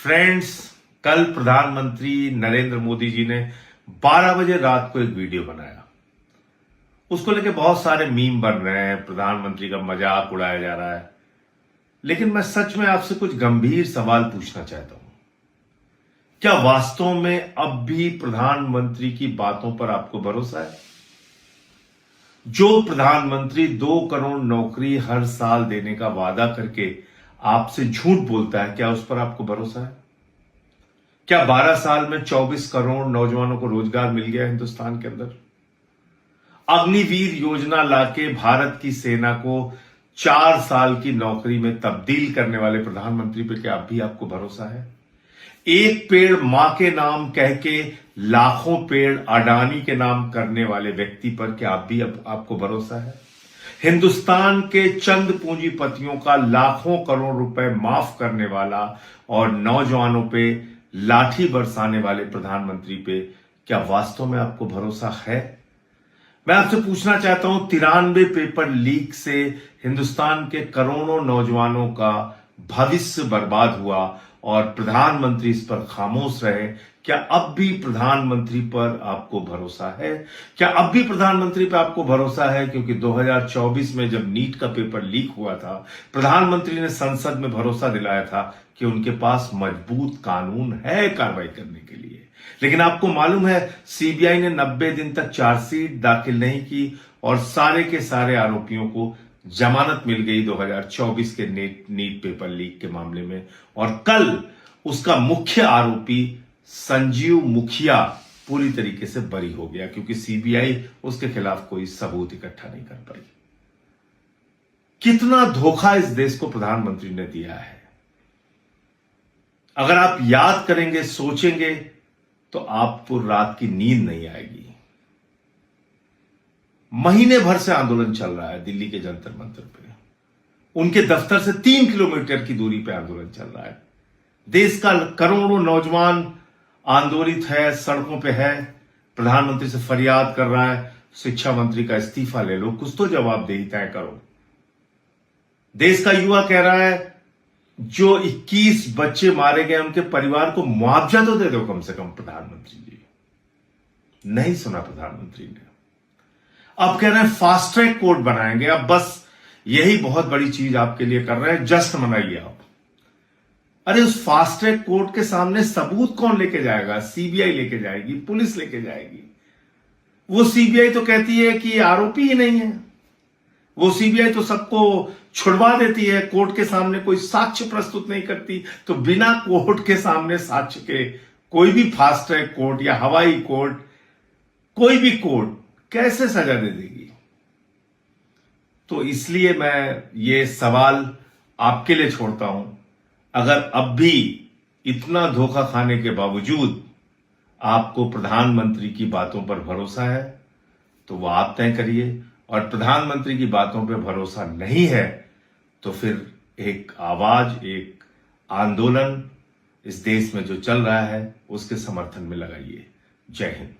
Friends, कल प्रधानमंत्री नरेंद्र मोदी जी ने 12 बजे रात को एक वीडियो बनाया। उसको लेके बहुत सारे मीम बन रहे हैं, प्रधानमंत्री का मजाक उड़ाया जा रहा है। लेकिन मैं सच में आपसे कुछ गंभीर सवाल पूछना चाहता हूं। क्या वास्तव में अब भी प्रधानमंत्री की बातों पर आपको भरोसा है? जो प्रधानमंत्री 2 करोड़ नौकरी हर साल देने का वादा करके आपसे झूठ बोलता है, क्या उस पर आपको भरोसा है? क्या 12 साल में 24 करोड़ नौजवानों को रोजगार मिल गया हिंदुस्तान के अंदर? अग्निवीर योजना लाके भारत की सेना को 4 साल की नौकरी में तब्दील करने वाले प्रधानमंत्री पे क्या अब भी आपको भरोसा है? एक पेड़ मां के नाम कह के लाखों पेड़ अडानी के नाम करने वाले व्यक्ति पर क्या अब भी आपको भरोसा है? हिंदुस्तान के चंद पूंजीपतियों का लाखों करोड़ रुपए माफ करने वाला और नौजवानों पे लाठी बरसाने वाले प्रधानमंत्री पे क्या वास्तव में आपको भरोसा है? मैं आपसे पूछना चाहता हूं, 93 पेपर लीक से हिंदुस्तान के करोड़ों नौजवानों का भविष्य बर्बाद हुआ और प्रधानमंत्री इस पर खामोश रहे। क्या अब भी प्रधानमंत्री पर आपको भरोसा है? क्या अब भी प्रधानमंत्री पर आपको भरोसा है? क्योंकि 2024 में जब नीट का पेपर लीक हुआ था, प्रधानमंत्री ने संसद में भरोसा दिलाया था कि उनके पास मजबूत कानून है कार्रवाई करने के लिए। लेकिन आपको मालूम है, सीबीआई ने 90 दिन तक चार्जशीट दाखिल नहीं की और सारे के सारे आरोपियों को जमानत मिल गई 2024 के नीट पेपर लीक के मामले में। और कल उसका मुख्य आरोपी संजीव मुखिया पूरी तरीके से बरी हो गया, क्योंकि सीबीआई उसके खिलाफ कोई सबूत इकट्ठा नहीं कर पाई। कितना धोखा इस देश को प्रधानमंत्री ने दिया है। अगर आप याद करेंगे, सोचेंगे, तो आपको रात की नींद नहीं आएगी। महीने भर से आंदोलन चल रहा है दिल्ली के जंतर मंतर पे। उनके दफ्तर से 3 किलोमीटर की दूरी पे आंदोलन चल रहा है। देश का करोड़ों नौजवान आंदोलित है, सड़कों पे है, प्रधानमंत्री से फरियाद कर रहा है, शिक्षा मंत्री का इस्तीफा ले लो, कुछ तो जवाबदेही तय करो। देश का युवा कह रहा है, जो 21 बच्चे मारे गए उनके परिवार को मुआवजा तो दे दो कम से कम प्रधानमंत्री जी। नहीं सुना प्रधानमंत्री ने। अब कह रहे हैं फास्ट ट्रैक कोर्ट बनाएंगे। अब बस यही बहुत बड़ी चीज आपके लिए कर रहे हैं, जश्न मनाइए आप। अरे उस फास्ट ट्रैक कोर्ट के सामने सबूत कौन लेके जाएगा? सीबीआई लेके जाएगी, पुलिस लेके जाएगी। वो सीबीआई तो कहती है कि आरोपी ही नहीं है। वो सीबीआई तो सबको छुड़वा देती है, कोर्ट के सामने कोई साक्ष्य प्रस्तुत नहीं करती। तो बिना कोर्ट के सामने साक्ष्य के कोई भी फास्ट ट्रैक कोर्ट या हवाई कोर्ट, कोई भी कोर्ट कैसे सजा दे देगी? तो इसलिए मैं ये सवाल आपके लिए छोड़ता हूं। अगर अब भी इतना धोखा खाने के बावजूद आपको प्रधानमंत्री की बातों पर भरोसा है, तो वह आप तय करिए। और प्रधानमंत्री की बातों पर भरोसा नहीं है तो फिर एक आवाज, एक आंदोलन इस देश में जो चल रहा है उसके समर्थन में लगाइए। जय हिंद।